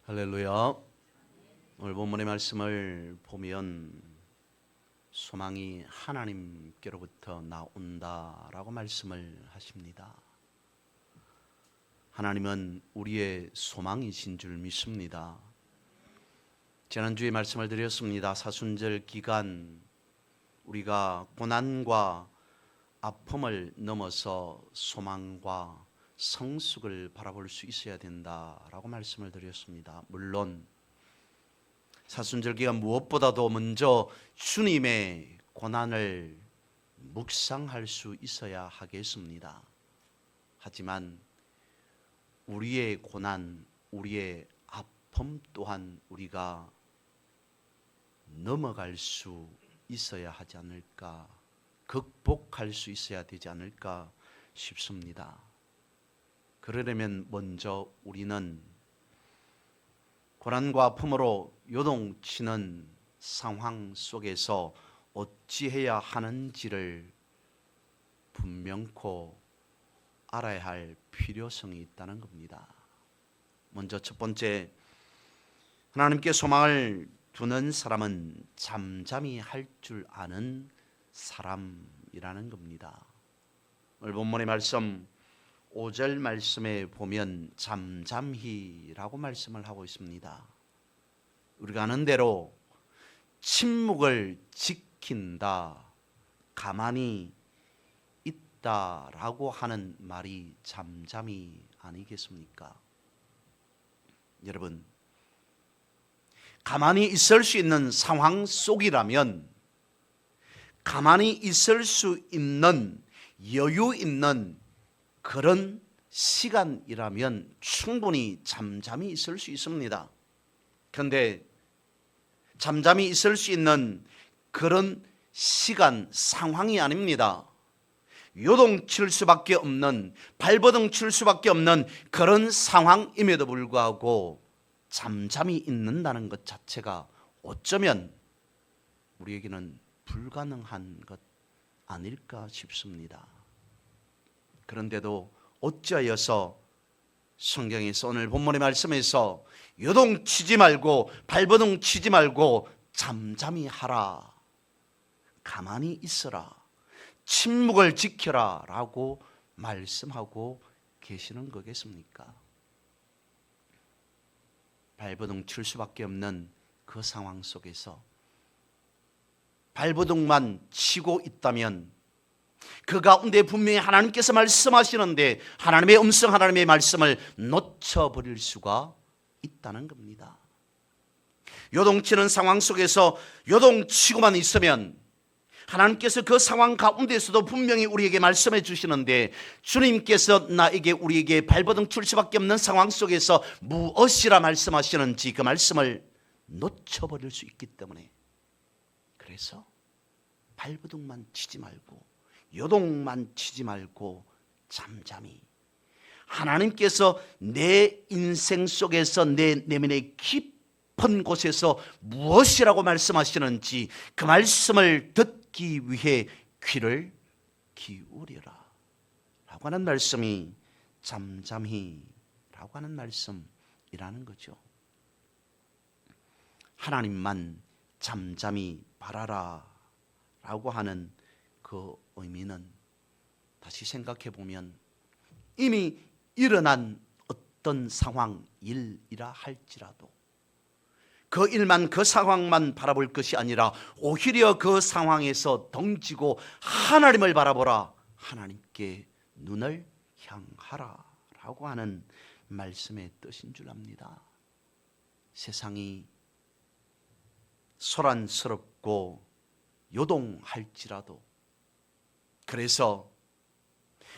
할렐루야. 오늘 본문의 말씀을 보면 소망이 하나님께로부터 나온다라고 말씀을 하십니다. 하나님은 우리의 소망이신 줄 믿습니다. 지난주에 말씀을 드렸습니다. 사순절 기간 우리가 고난과 아픔을 넘어서 소망과 성숙을 바라볼 수 있어야 된다라고 말씀을 드렸습니다. 물론 사순절 기간 무엇보다도 먼저 주님의 고난을 묵상할 수 있어야 하겠습니다. 하지만 우리의 고난, 우리의 아픔 또한 우리가 넘어갈 수 있어야 하지 않을까, 극복할 수 있어야 되지 않을까 싶습니다. 그러려면 먼저 우리는 고난과 아픔으로 요동치는 상황 속에서 어찌해야 하는지를 분명코 알아야 할 필요성이 있다는 겁니다. 먼저 첫 번째, 하나님께 소망을 두는 사람은 잠잠히 할 줄 아는 사람이라는 겁니다. 오늘 본문의 말씀 5절 말씀에 보면 잠잠히라고 말씀을 하고 있습니다. 우리가 아는 대로 침묵을 지킨다, 가만히 있다라고 하는 말이 잠잠히 아니겠습니까? 여러분, 가만히 있을 수 있는 상황 속이라면, 가만히 있을 수 있는 여유 있는 그런 시간이라면 충분히 잠잠히 있을 수 있습니다. 그런데 잠잠히 있을 수 있는 그런 시간, 상황이 아닙니다. 요동칠 수밖에 없는, 발버둥 칠 수밖에 없는 그런 상황임에도 불구하고 잠잠히 있는다는 것 자체가 어쩌면 우리에게는 불가능한 것 아닐까 싶습니다. 그런데도 어찌하여서 성경에서 오늘 본문의 말씀에서 요동치지 말고 발버둥 치지 말고 잠잠히 하라, 가만히 있어라, 침묵을 지켜라 라고 말씀하고 계시는 거겠습니까? 발버둥 칠 수밖에 없는 그 상황 속에서 발버둥만 치고 있다면 그 가운데 분명히 하나님께서 말씀하시는데 하나님의 음성, 하나님의 말씀을 놓쳐버릴 수가 있다는 겁니다. 요동치는 상황 속에서 요동치고만 있으면 하나님께서 그 상황 가운데서도 분명히 우리에게 말씀해 주시는데, 주님께서 우리에게 발버둥 칠 수밖에 없는 상황 속에서 무엇이라 말씀하시는지 그 말씀을 놓쳐버릴 수 있기 때문에, 그래서 발버둥만 치지 말고 요동만 치지 말고 잠잠히 하나님께서 내 인생 속에서 내 내면의 깊은 곳에서 무엇이라고 말씀하시는지 그 말씀을 듣기 위해 귀를 기울여라 라고 하는 말씀이 잠잠히 라고 하는 말씀이라는 거죠. 하나님만 잠잠히 바라라 라고 하는 그 의미는, 다시 생각해 보면 이미 일어난 어떤 상황, 일이라 할지라도 그 일만, 그 상황만 바라볼 것이 아니라 오히려 그 상황에서 덩지고 하나님을 바라보라, 하나님께 눈을 향하라 라고 하는 말씀의 뜻인 줄 압니다. 세상이 소란스럽고 요동할지라도, 그래서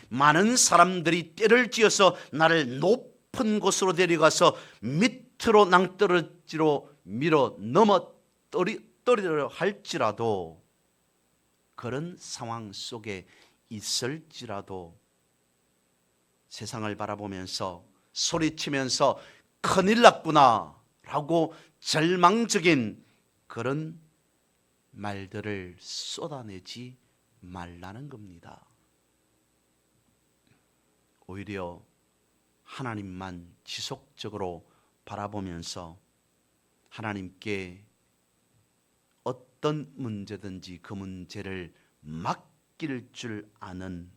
많은 사람들이 때를 지어서 나를 높은 곳으로 데려가서 밑으로 낭떠러지로 밀어 넘어뜨리려 할지라도, 그런 상황 속에 있을지라도 세상을 바라보면서 소리치면서 큰일 났구나 라고 절망적인 그런 말들을 쏟아내지 말라는 겁니다. 오히려 하나님만 지속적으로 바라보면서 하나님께 어떤 문제든지 그 문제를 맡길 줄 아는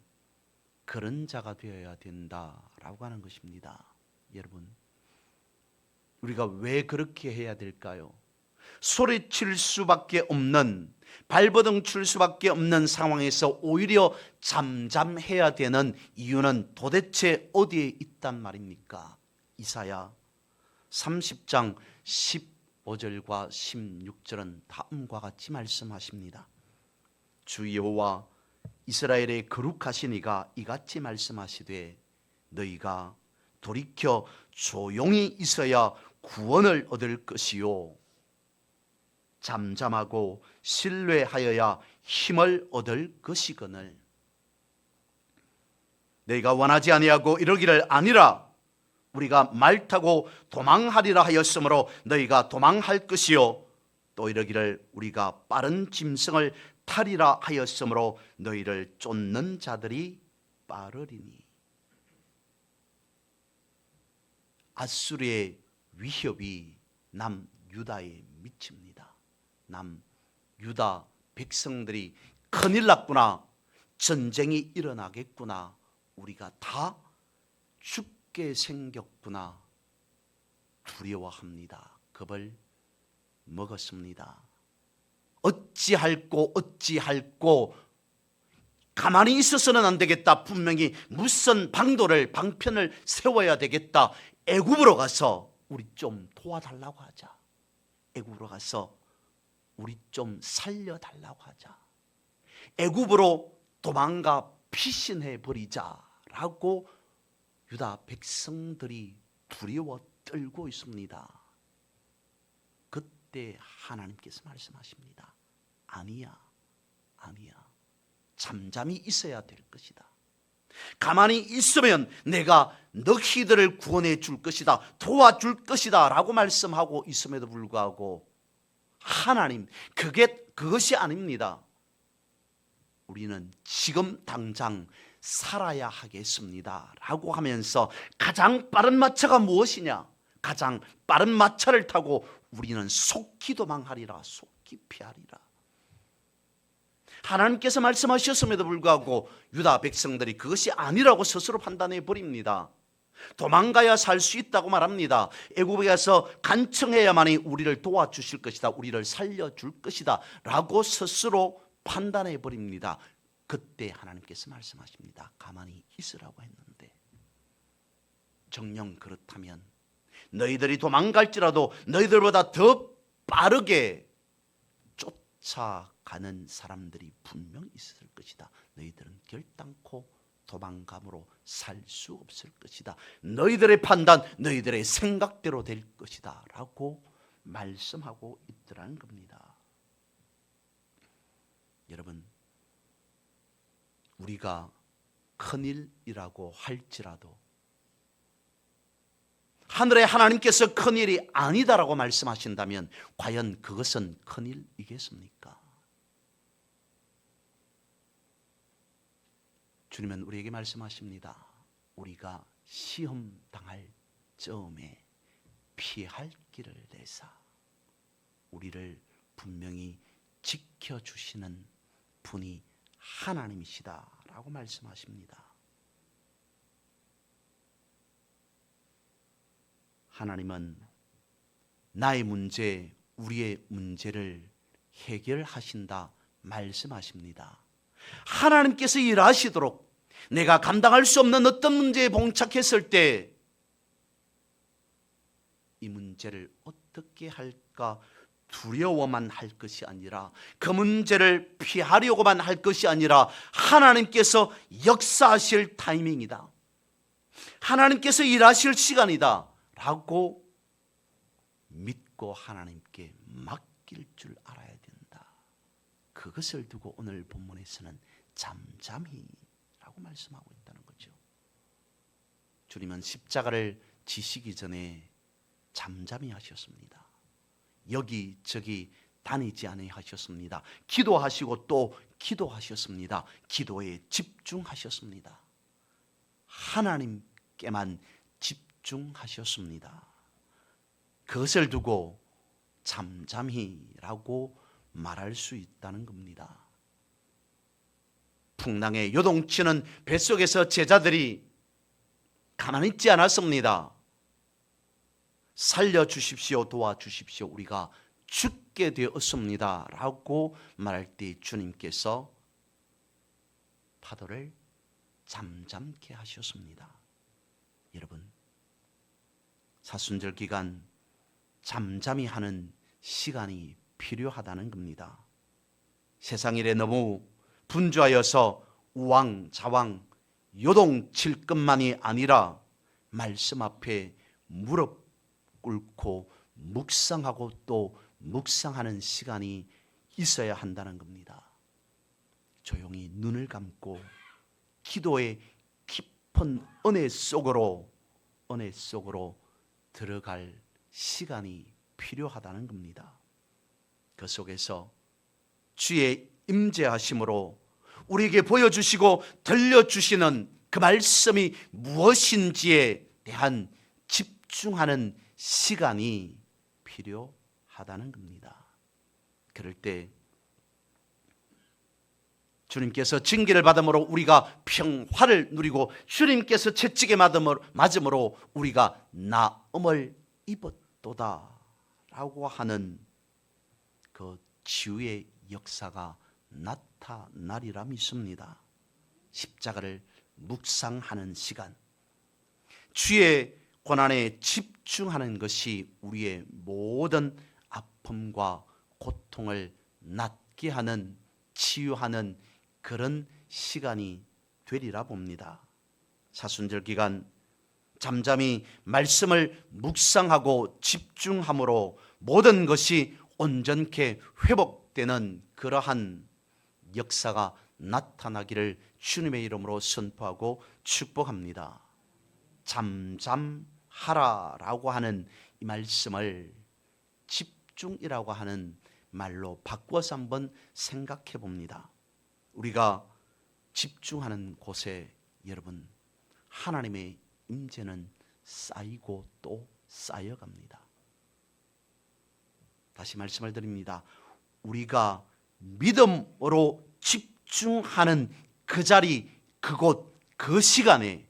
그런 자가 되어야 된다라고 하는 것입니다. 여러분, 우리가 왜 그렇게 해야 될까요? 소리칠 수밖에 없는, 발버둥 칠 수밖에 없는 상황에서 오히려 잠잠해야 되는 이유는 도대체 어디에 있단 말입니까? 이사야 30장 15절과 16절은 다음과 같이 말씀하십니다. 주 여호와 이스라엘의 거룩하신 이가 이같이 말씀하시되 너희가 돌이켜 조용히 있어야 구원을 얻을 것이요 잠잠하고 신뢰하여야 힘을 얻을 것이거늘 너희가 원하지 아니하고 이러기를 아니라 우리가 말 타고 도망하리라 하였으므로 너희가 도망할 것이요 또 이러기를 우리가 빠른 짐승을 타리라 하였으므로 너희를 쫓는 자들이 빠르리니. 아수르의 위협이 남유다에 미칩니다. 남유다 백성들이 큰일 났구나, 전쟁이 일어나겠구나, 우리가 다 죽게 생겼구나 두려워합니다. 겁을 먹었습니다. 어찌할꼬 가만히 있어서는 안 되겠다. 분명히 무슨 방편을 세워야 되겠다. 애굽으로 가서 우리 좀 도와달라고 하자. 애굽으로 가서 우리 좀 살려달라고 하자. 애굽으로 도망가 피신해 버리자라고 유다 백성들이 두려워 떨고 있습니다. 그때 하나님께서 말씀하십니다. 아니야. 잠잠히 있어야 될 것이다. 가만히 있으면 내가 너희들을 구원해 줄 것이다, 도와줄 것이다 라고 말씀하고 있음에도 불구하고 하나님, 그것이 아닙니다. 우리는 지금 당장 살아야 하겠습니다 라고 하면서 가장 빠른 마차가 무엇이냐? 가장 빠른 마차를 타고 우리는 속히 도망하리라, 속히 피하리라. 하나님께서 말씀하셨음에도 불구하고 유다 백성들이 그것이 아니라고 스스로 판단해 버립니다. 도망가야 살 수 있다고 말합니다. 애굽에 가서 간청해야만이 우리를 도와주실 것이다, 우리를 살려줄 것이다 라고 스스로 판단해 버립니다. 그때 하나님께서 말씀하십니다. 가만히 있으라고 했는데, 정녕 그렇다면 너희들이 도망갈지라도 너희들보다 더 빠르게 쫓아가는 사람들이 분명 있을 것이다. 너희들은 결단코 도망감으로 살 수 없을 것이다. 너희들의 판단, 너희들의 생각대로 될 것이다 라고 말씀하고 있더라는 겁니다. 여러분, 우리가 큰일이라고 할지라도 하늘의 하나님께서 큰일이 아니다라고 말씀하신다면 과연 그것은 큰일이겠습니까? 주님은 우리에게 말씀하십니다. 우리가 시험 당할 즈음에 피할 길을 내사 우리를 분명히 지켜주시는 분이 하나님이시다라고 말씀하십니다. 하나님은 나의 문제, 우리의 문제를 해결하신다 말씀하십니다. 하나님께서 일하시도록 내가 감당할 수 없는 어떤 문제에 봉착했을 때 이 문제를 어떻게 할까 두려워만 할 것이 아니라, 그 문제를 피하려고만 할 것이 아니라 하나님께서 역사하실 타이밍이다, 하나님께서 일하실 시간이다 라고 믿고 하나님께 맡길 줄 알아야 된다. 그것을 두고 오늘 본문에서는 잠잠히 라고 말씀하고 있다는 거죠. 주님은 십자가를 지시기 전에 잠잠히 하셨습니다. 여기저기 다니지 아니하셨습니다. 기도하시고 또 기도하셨습니다. 기도에 집중하셨습니다. 하나님께만 집중하셨습니다. 그것을 두고 잠잠히라고 말할 수 있다는 겁니다. 풍랑에 요동치는 뱃속에서 제자들이 가만히 있지 않았습니다. 살려주십시오, 도와주십시오, 우리가 죽게 되었습니다 라고 말할 때 주님께서 파도를 잠잠케 하셨습니다. 여러분, 사순절 기간 잠잠히 하는 시간이 필요하다는 겁니다. 세상 일에 너무 분주하여서 우왕좌왕 요동칠 것만이 아니라 말씀 앞에 무릎 꿇고 묵상하고 또 묵상하는 시간이 있어야 한다는 겁니다. 조용히 눈을 감고 기도의 깊은 은혜 속으로 들어갈 시간이 필요하다는 겁니다. 그 속에서 주의 임재하심으로 우리에게 보여주시고 들려주시는 그 말씀이 무엇인지에 대한 집중하는 시간이 필요하다는 겁니다. 그럴 때 주님께서 징계를 받음으로 우리가 평화를 누리고 주님께서 채찍에 맞음으로 우리가 나음을 입었도다 라고 하는 그 치유의 역사가 나타나리라 믿습니다. 십자가를 묵상하는 시간, 주의 고난에 집중하는 것이 우리의 모든 아픔과 고통을 낫게 하는, 치유하는 그런 시간이 되리라 봅니다. 사순절 기간 잠잠히 말씀을 묵상하고 집중함으로 모든 것이 온전케 회복되는 그러한 역사가 나타나기를 주님의 이름으로 선포하고 축복합니다. 잠잠하라라고 하는 이 말씀을 집중이라고 하는 말로 바꿔서 한번 생각해 봅니다. 우리가 집중하는 곳에 여러분 하나님의 임재는 쌓이고 또 쌓여갑니다. 다시 말씀을 드립니다. 우리가 믿음으로 집중하는 그 자리, 그곳, 그 시간에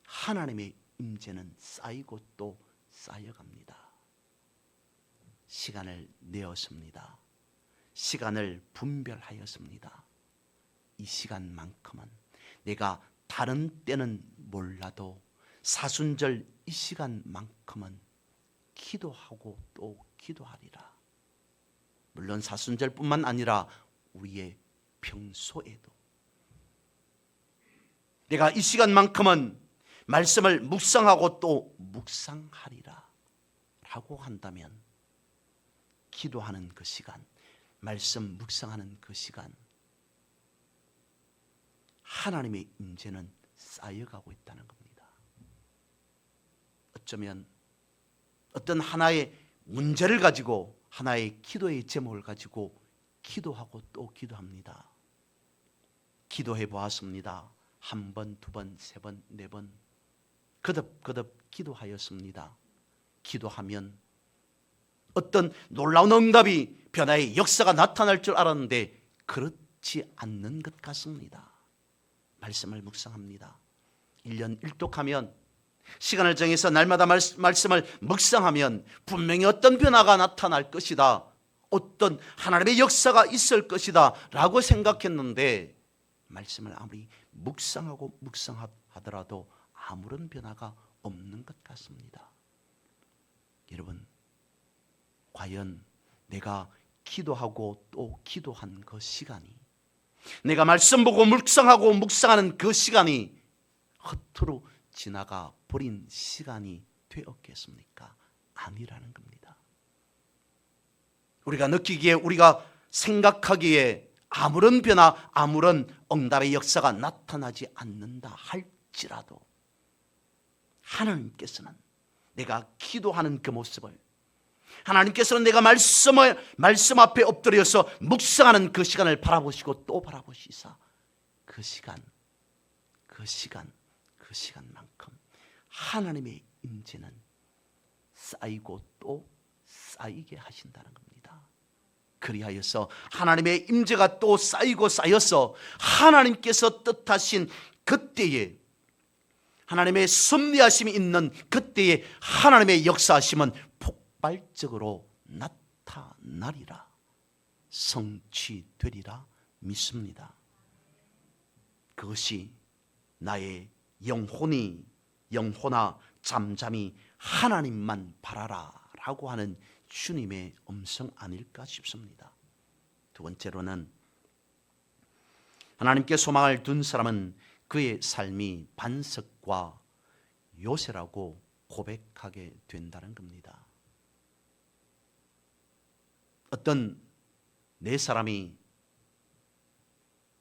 하나님의 임재는 쌓이고 또 쌓여갑니다. 시간을 내었습니다. 시간을 분별하였습니다. 이 시간만큼은 내가 다른 때는 몰라도 사순절 이 시간만큼은 기도하고 또 기도하리라. 물론 사순절뿐만 아니라 우리의 평소에도 내가 이 시간만큼은 말씀을 묵상하고 또 묵상하리라 라고 한다면 기도하는 그 시간, 말씀 묵상하는 그 시간, 하나님의 임재는 쌓여가고 있다는 겁니다. 어쩌면 어떤 하나의 문제를 가지고 하나의 기도의 제목을 가지고 기도하고 또 기도합니다. 기도해 보았습니다. 한 번, 두 번, 세 번, 네 번 거듭 기도하였습니다. 기도하면 어떤 놀라운 응답이 변화의 역사가 나타날 줄 알았는데 그렇지 않는 것 같습니다. 말씀을 묵상합니다. 1년 1독하면 시간을 정해서 날마다 말씀을 묵상하면 분명히 어떤 변화가 나타날 것이다, 어떤 하나님의 역사가 있을 것이다 라고 생각했는데 말씀을 아무리 묵상하고 묵상하더라도 아무런 변화가 없는 것 같습니다. 여러분, 과연 내가 기도하고 또 기도한 그 시간이, 내가 말씀 보고 묵상하고 묵상하는 그 시간이 허투루 지나가 버린 시간이 되었겠습니까? 아니라는 겁니다. 우리가 느끼기에, 우리가 생각하기에 아무런 변화, 아무런 응답의 역사가 나타나지 않는다 할지라도 하나님께서는 내가 기도하는 그 모습을, 하나님께서는 내가 말씀 앞에 엎드려서 묵상하는 그 시간을 바라보시고 또 바라보시사 그 시간만큼 하나님의 임재는 쌓이고 또 쌓이게 하신다는 겁니다. 그리하여서 하나님의 임재가 또 쌓이고 쌓여서 하나님께서 뜻하신 그때에, 하나님의 섭리하심이 있는 그때에 하나님의 역사하심은 폭발적으로 나타나리라, 성취되리라 믿습니다. 그것이 나의 영혼아 잠잠히 하나님만 바라라 라고 하는 주님의 음성 아닐까 싶습니다. 두 번째로는 하나님께 소망을 둔 사람은 그의 삶이 반석과 요새라고 고백하게 된다는 겁니다. 어떤 네 사람이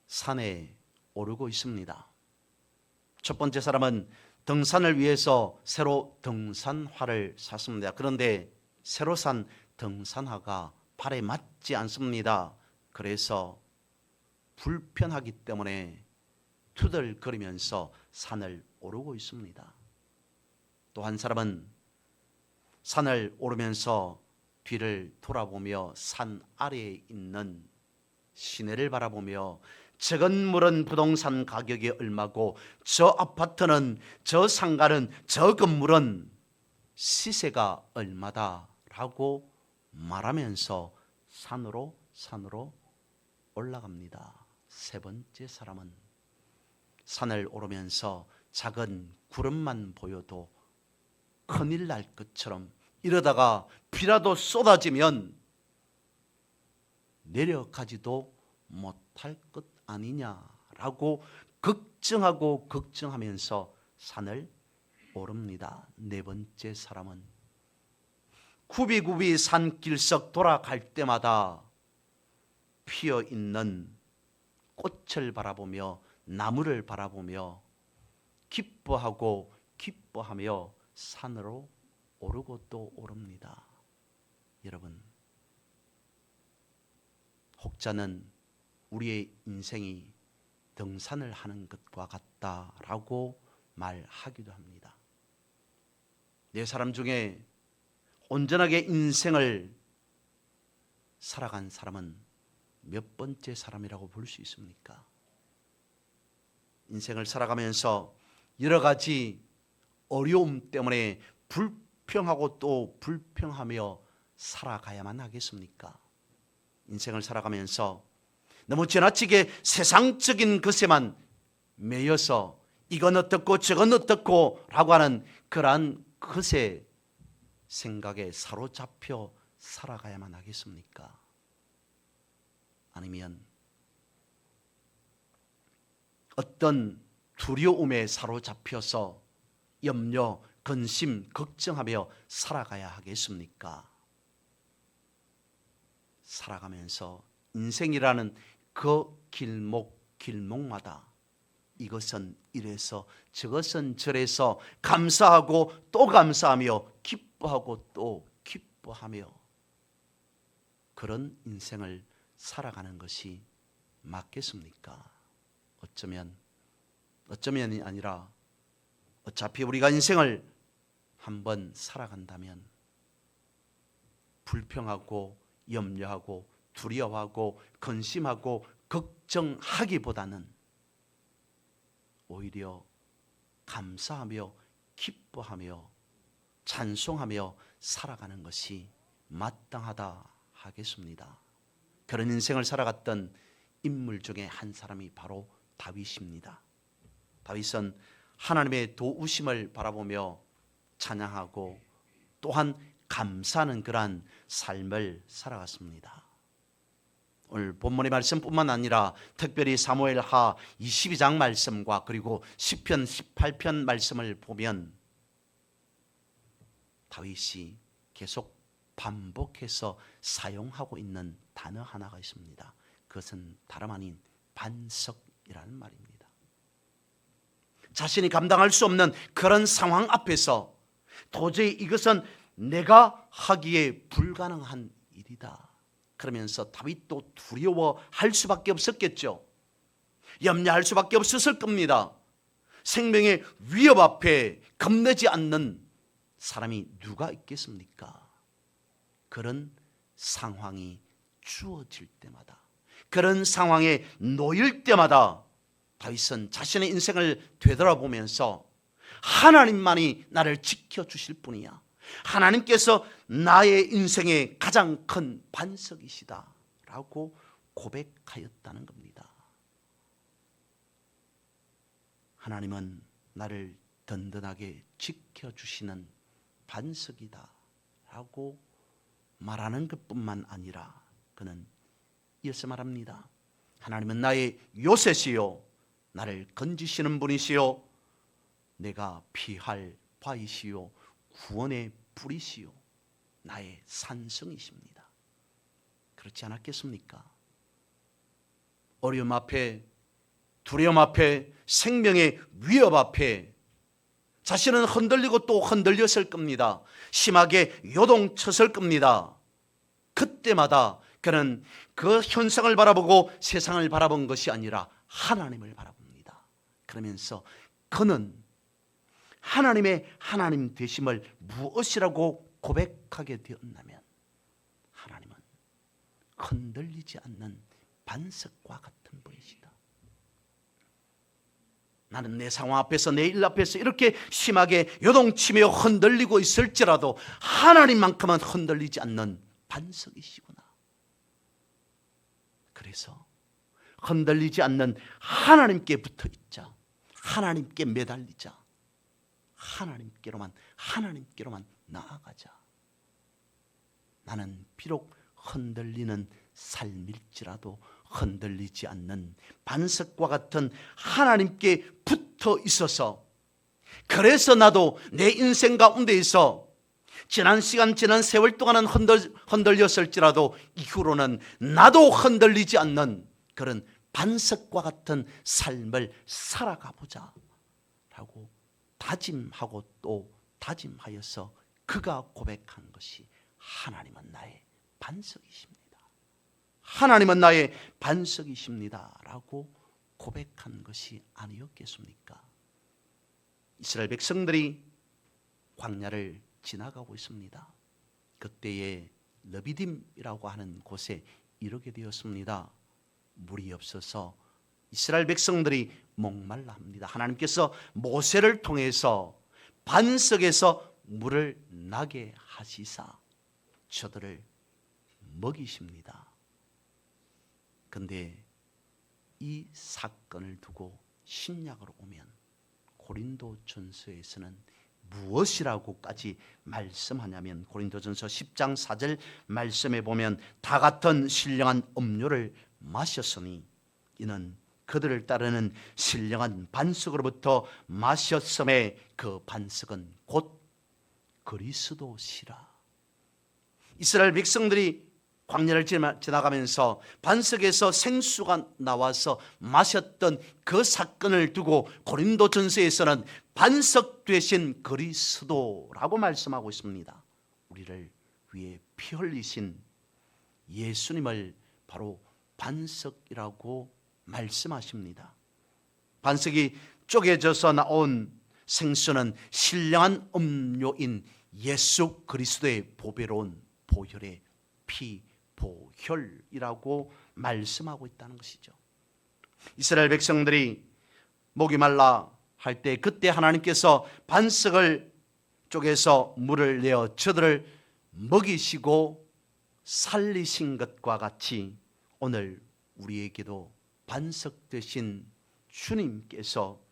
산에 오르고 있습니다. 첫 번째 사람은 등산을 위해서 새로 등산화를 샀습니다. 그런데 새로 산 등산화가 발에 맞지 않습니다. 그래서 불편하기 때문에 투덜거리면서 산을 오르고 있습니다. 또 한 사람은 산을 오르면서 뒤를 돌아보며 산 아래에 있는 시내를 바라보며 저 건물은 부동산 가격이 얼마고 저 아파트는, 저 상가는, 저 건물은 시세가 얼마다 라고 말하면서 산으로 올라갑니다. 세 번째 사람은 산을 오르면서 작은 구름만 보여도 큰일 날 것처럼, 이러다가 비라도 쏟아지면 내려가지도 못할 것 아니냐라고 걱정하면서 산을 오릅니다. 네 번째 사람은 굽이굽이 산길석 돌아갈 때마다 피어있는 꽃을 바라보며 나무를 바라보며 기뻐하며 산으로 오르고 또 오릅니다. 여러분, 혹자는 우리의 인생이 등산을 하는 것과 같다라고 말하기도 합니다. 네 사람 중에 온전하게 인생을 살아간 사람은 몇 번째 사람이라고 볼 수 있습니까? 인생을 살아가면서 여러 가지 어려움 때문에 불평하고 또 불평하며 살아가야만 하겠습니까? 인생을 살아가면서 너무 지나치게 세상적인 것에만 매여서 이건 어떻고 저건 어떻고 라고 하는 그러한 것에 생각에 사로잡혀 살아가야만 하겠습니까? 아니면 어떤 두려움에 사로잡혀서 염려, 근심, 걱정하며 살아가야 하겠습니까? 살아가면서 인생이라는 그 길목마다 이것은 이래서 저것은 저래서 감사하고 또 감사하며 기뻐하고 또 기뻐하며 그런 인생을 살아가는 것이 맞겠습니까? 어쩌면이 아니라 어차피 우리가 인생을 한번 살아간다면 불평하고 염려하고 두려워하고 근심하고 걱정하기보다는 오히려 감사하며 기뻐하며 찬송하며 살아가는 것이 마땅하다 하겠습니다. 그런 인생을 살아갔던 인물 중에 한 사람이 바로 다윗입니다. 다윗은 하나님의 도우심을 바라보며 찬양하고 또한 감사하는 그러한 삶을 살아갔습니다. 오늘 본문의 말씀뿐만 아니라 특별히 사무엘하 22장 말씀과 그리고 시편 18편 말씀을 보면 다윗이 계속 반복해서 사용하고 있는 단어 하나가 있습니다. 그것은 다름 아닌 반석이라는 말입니다. 자신이 감당할 수 없는 그런 상황 앞에서 도저히 이것은 내가 하기에 불가능한 일이다. 그러면서 다윗도 두려워할 수밖에 없었겠죠. 염려할 수밖에 없었을 겁니다. 생명의 위협 앞에 겁내지 않는 사람이 누가 있겠습니까? 그런 상황이 주어질 때마다, 그런 상황에 놓일 때마다 다윗은 자신의 인생을 되돌아보면서 하나님만이 나를 지켜주실 분이야, 하나님께서 나의 인생의 가장 큰 반석이시다 라고 고백하였다는 겁니다. 하나님은 나를 든든하게 지켜주시는 반석이다 라고 말하는 것뿐만 아니라 그는 이어서 말합니다. 하나님은 나의 요새시요, 나를 건지시는 분이시요, 내가 피할 바이시요, 구원의 불이시요, 나의 산성이십니다. 그렇지 않았겠습니까? 어려움 앞에, 두려움 앞에, 생명의 위협 앞에 자신은 흔들리고 또 흔들렸을 겁니다. 심하게 요동쳤을 겁니다. 그때마다 그는 그 현상을 바라보고 세상을 바라본 것이 아니라 하나님을 바라봅니다. 그러면서 그는 하나님의 하나님 되심을 무엇이라고 고백하게 되었냐면, 하나님은 흔들리지 않는 반석과 같은 분이시다. 나는 내 상황 앞에서, 내 일 앞에서 이렇게 심하게 요동치며 흔들리고 있을지라도 하나님만큼은 흔들리지 않는 반석이시구나. 그래서 흔들리지 않는 하나님께 붙어 있자, 하나님께 매달리자, 하나님께로만 나아가자. 나는 비록 흔들리는 삶일지라도 흔들리지 않는 반석과 같은 하나님께 붙어 있어서, 그래서 나도 내 인생 가운데에서 지난 시간, 지난 세월 동안은 흔들렸을지라도 이후로는 나도 흔들리지 않는 그런 반석과 같은 삶을 살아가 보자 라고 다짐하고 또 다짐하여서 그가 고백한 것이, 하나님은 나의 반석이십니다, 하나님은 나의 반석이십니다 라고 고백한 것이 아니었겠습니까? 이스라엘 백성들이 광야를 지나가고 있습니다. 그때에 르비딤이라고 하는 곳에 이르게 되었습니다. 물이 없어서 이스라엘 백성들이 목말라 합니다. 하나님께서 모세를 통해서 반석에서 물을 나게 하시사 저들을 먹이십니다. 그런데 이 사건을 두고 신약으로 오면 고린도전서에서는 무엇이라고까지 말씀하냐면, 고린도전서 10장 4절 말씀에 보면 다 같은 신령한 음료를 마셨으니 이는 그들을 따르는 신령한 반석으로부터 마셨음에 그 반석은 곧 그리스도시라. 이스라엘 백성들이 광야를 지나가면서 반석에서 생수가 나와서 마셨던 그 사건을 두고 고린도전서에서는 반석 되신 그리스도라고 말씀하고 있습니다. 우리를 위해 피 흘리신 예수님을 바로 반석이라고 말씀하십니다. 반석이 쪼개져서 나온 생수는 신령한 음료인 예수 그리스도의 보배로운 보혈의 피, 보혈이라고 말씀하고 있다는 것이죠. 이스라엘 백성들이 목이 말라 할 때, 그때 하나님께서 반석을 쪼개서 물을 내어 저들을 먹이시고 살리신 것과 같이 오늘 우리에게도 반석 되신 주님께서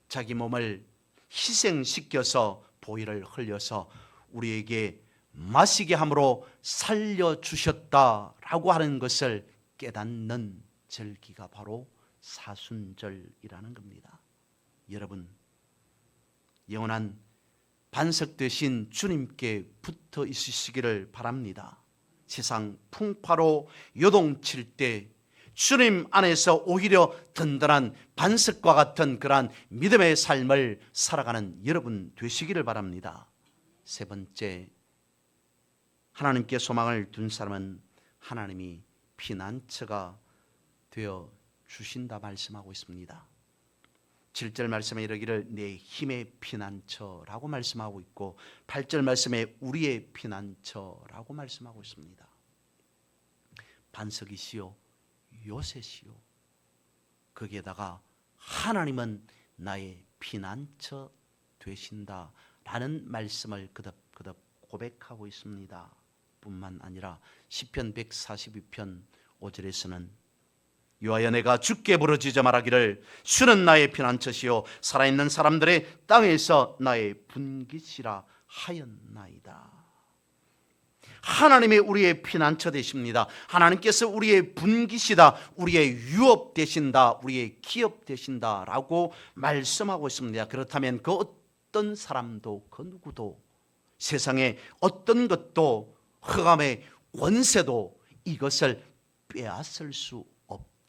자기 몸을 희생시켜서 보혈을 흘려서 우리에게 마시게 함으로 살려주셨다라고 하는 것을 깨닫는 절기가 바로 사순절이라는 겁니다. 여러분, 영원한 반석 되신 주님께 붙어 있으시기를 바랍니다. 세상 풍파로 요동칠 때 주님 안에서 오히려 든든한 반석과 같은 그러한 믿음의 삶을 살아가는 여러분 되시기를 바랍니다. 세 번째, 하나님께 소망을 둔 사람은 하나님이 피난처가 되어 주신다 말씀하고 있습니다. 7절 말씀에 이르기를 내 힘의 피난처라고 말씀하고 있고 8절 말씀에 우리의 피난처라고 말씀하고 있습니다. 반석이시요 요새시요 거기에다가 하나님은 나의 피난처 되신다라는 말씀을 거듭거듭 고백하고 있습니다. 뿐만 아니라 시편 142편 5절에서는 여호와여 내가 주께 부르짖어 말하기를 주는 나의 피난처시요 살아있는 사람들의 땅에서 나의 분깃이라 하였나이다. 하나님이 우리의 피난처 되십니다. 하나님께서 우리의 분깃이다, 우리의 유업 되신다, 우리의 기업 되신다라고 말씀하고 있습니다. 그렇다면 그 어떤 사람도 그 누구도 세상에 어떤 것도 흑암의 권세도 이것을 빼앗을 수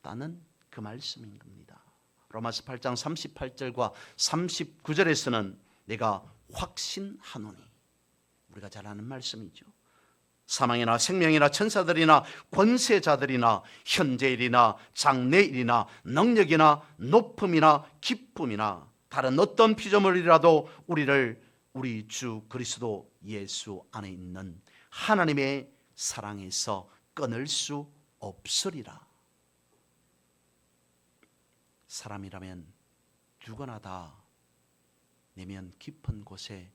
없다는 그 말씀인 겁니다. 로마서 8장 38절과 39절에서는 내가 확신하노니, 우리가 잘 아는 말씀이죠. 사망이나 생명이나 천사들이나 권세자들이나 현재일이나 장래일이나 능력이나 높음이나 기쁨이나 다른 어떤 피조물이라도 우리를 우리 주 그리스도 예수 안에 있는 하나님의 사랑에서 끊을 수 없으리라. 사람이라면 누구나 다 내면 깊은 곳에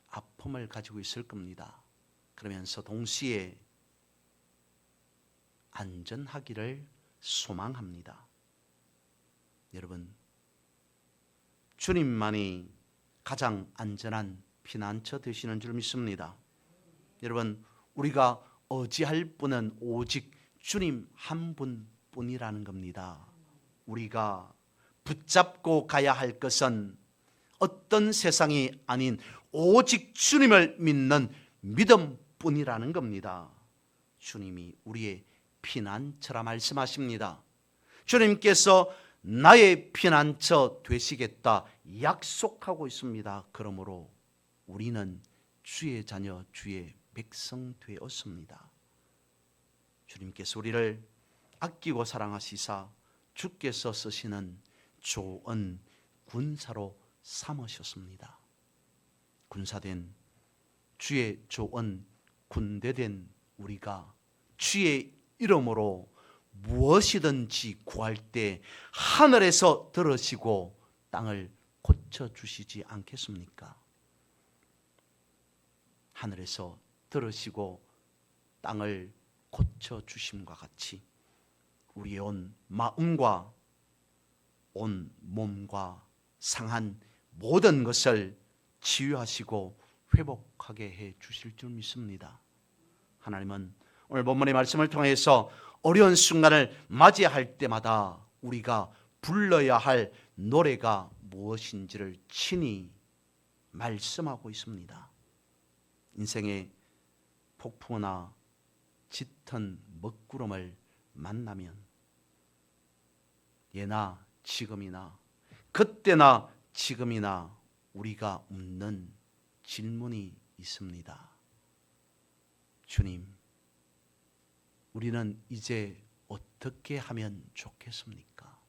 아픔을 가지고 있을 겁니다. 그러면서 동시에 안전하기를 소망합니다. 여러분, 주님만이 가장 안전한 피난처 되시는 줄 믿습니다. 여러분, 우리가 의지할 분은 오직 주님 한 분뿐이라는 겁니다. 우리가 붙잡고 가야 할 것은 어떤 세상이 아닌 오직 주님을 믿는 믿음뿐이라는 겁니다. 주님이 우리의 피난처라 말씀하십니다. 주님께서 나의 피난처 되시겠다 약속하고 있습니다. 그러므로 우리는 주의 자녀, 주의 백성 되었습니다. 주님께서 우리를 아끼고 사랑하시사 주께서 쓰시는 좋은 군사로 삼으셨습니다. 군사된 주의 좋은 군대된 우리가 주의 이름으로 무엇이든지 구할 때 하늘에서 들으시고 땅을 고쳐주시지 않겠습니까? 하늘에서 들으시고 땅을 고쳐주심과 같이 우리의 온 마음과 온 몸과 상한 모든 것을 치유하시고 회복하게 해 주실 줄 믿습니다. 하나님은 오늘 본문의 말씀을 통해서 어려운 순간을 맞이할 때마다 우리가 불러야 할 노래가 무엇인지를 친히 말씀하고 있습니다. 인생의 폭풍우나 짙은 먹구름을 만나면 예나 지금이나 그때나 지금이나 우리가 묻는 질문이 있습니다. 주님, 우리는 이제 어떻게 하면 좋겠습니까?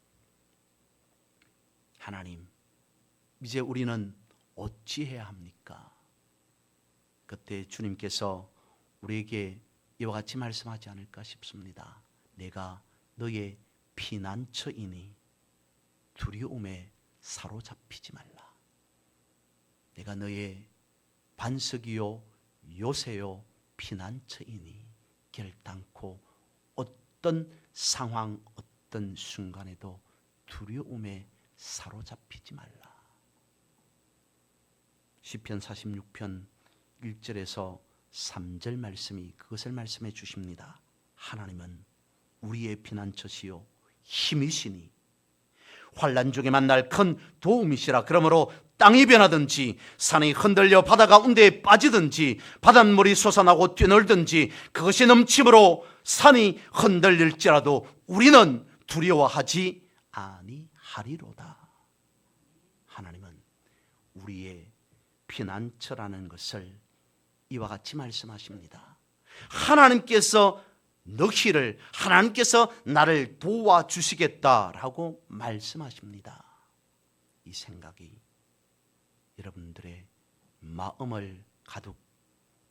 하나님, 이제 우리는 어찌해야 합니까? 그때 주님께서 우리에게 이와 같이 말씀하지 않을까 싶습니다. 내가 너의 피난처이니 두려움에 사로잡히지 말라. 내가 너의 반석이요 요새요 피난처이니 결단코 어떤 상황 어떤 순간에도 두려움에 사로잡히지 말라. 시편 46편 1절에서 3절 말씀이 그것을 말씀해 주십니다. 하나님은 우리의 피난처시요 힘이시니 환난 중에 만날 큰 도움이시라. 그러므로 땅이 변하든지 산이 흔들려 바다 가운데에 빠지든지 바닷물이 솟아나고 뛰놀든지 그것이 넘침으로 산이 흔들릴지라도 우리는 두려워하지 아니하리로다. 하나님은 우리의 피난처라는 것을 이와 같이 말씀하십니다. 하나님께서 너희를, 하나님께서 나를 도와주시겠다라고 말씀하십니다. 이 생각이 여러분들의 마음을 가득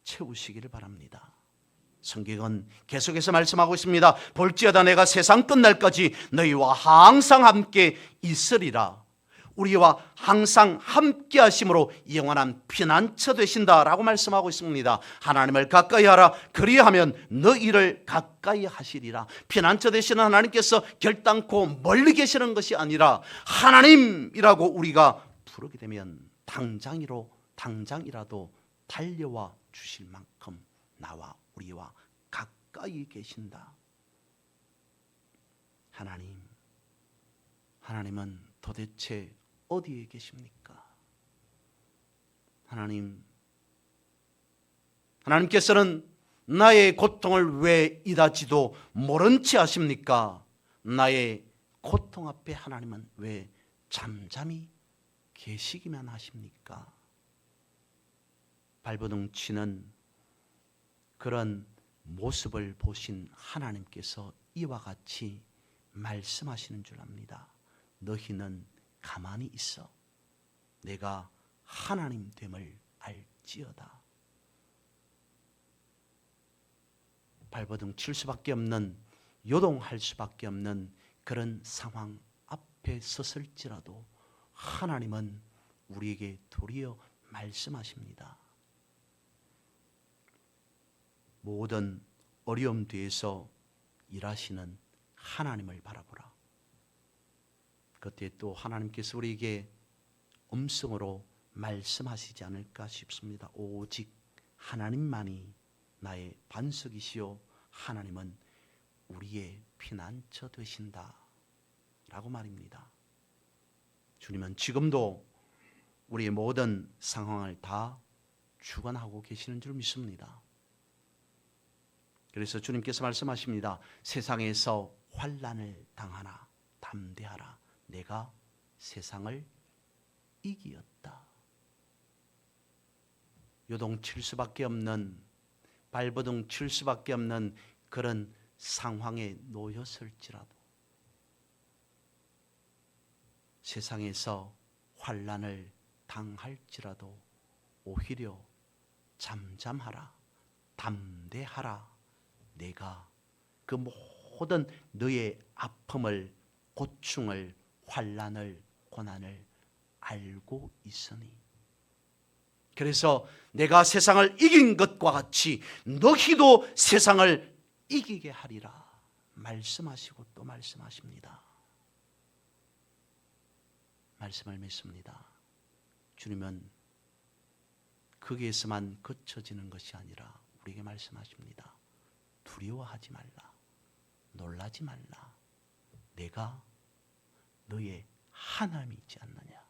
채우시기를 바랍니다. 성경은 계속해서 말씀하고 있습니다. 볼지어다 내가 세상 끝날까지 너희와 항상 함께 있으리라. 우리와 항상 함께 하심으로 영원한 피난처 되신다라고 말씀하고 있습니다. 하나님을 가까이 하라. 그리하면 너희를 가까이 하시리라. 피난처 되시는 하나님께서 결단코 멀리 계시는 것이 아니라 하나님이라고 우리가 부르게 되면 당장이라도 달려와 주실 만큼 나와 우리와 가까이 계신다. 하나님은 도대체 어디에 계십니까? 하나님께서는 나의 고통을 왜 이다지도 모른 채 하십니까? 나의 고통 앞에 하나님은 왜 잠잠히 계시기만 하십니까? 발버둥 치는 그런 모습을 보신 하나님께서 이와 같이 말씀하시는 줄 압니다. 너희는 가만히 있어. 내가 하나님 됨을 알지어다. 발버둥 칠 수밖에 없는, 요동할 수밖에 없는 그런 상황 앞에 섰을지라도 하나님은 우리에게 도리어 말씀하십니다. 모든 어려움 뒤에서 일하시는 하나님을 바라보라. 그때 또 하나님께서 우리에게 음성으로 말씀하시지 않을까 싶습니다. 오직 하나님만이 나의 반석이시요 하나님은 우리의 피난처 되신다 라고 말입니다. 주님은 지금도 우리의 모든 상황을 다 주관하고 계시는 줄 믿습니다. 그래서 주님께서 말씀하십니다. 세상에서 환난을 당하나 담대하라. 내가 세상을 이기었다. 요동칠 수밖에 없는, 발버둥 칠 수밖에 없는 그런 상황에 놓였을지라도 세상에서 환난을 당할지라도 오히려 잠잠하라, 담대하라. 내가 그 모든 너의 아픔을, 고충을, 환난을, 고난을 알고 있으니, 그래서 내가 세상을 이긴 것과 같이 너희도 세상을 이기게 하리라 말씀하시고 또 말씀하십니다. 말씀을 믿습니다. 주님은 거기에서만 그쳐지는 것이 아니라 우리에게 말씀하십니다. 두려워하지 말라. 놀라지 말라. 내가 너의 하나님이지 않느냐.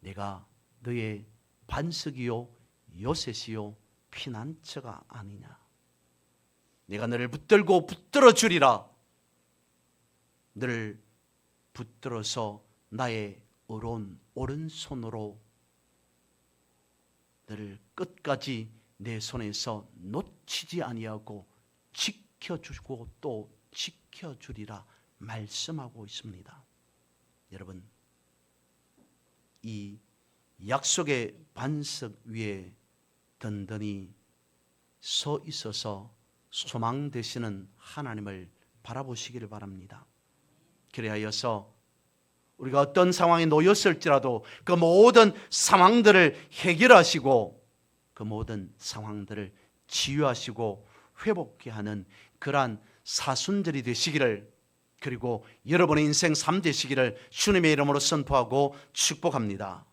내가 너의 반석이요 요새시요 피난처가 아니냐. 내가 너를 붙들고 붙들어 주리라. 너를 붙들어서 나의 의로운 오른손으로 너를 끝까지 내 손에서 놓치지 아니하고 지켜주고 또 지켜주리라 말씀하고 있습니다. 여러분, 이 약속의 반석 위에 든든히 서 있어서 소망 되시는 하나님을 바라보시기를 바랍니다. 그리하여서 우리가 어떤 상황에 놓였을지라도 그 모든 상황들을 해결하시고 그 모든 상황들을 치유하시고 회복케 하는 그러한 사순절이 되시기를, 그리고 여러분의 인생 삶 되시기를 주님의 이름으로 선포하고 축복합니다.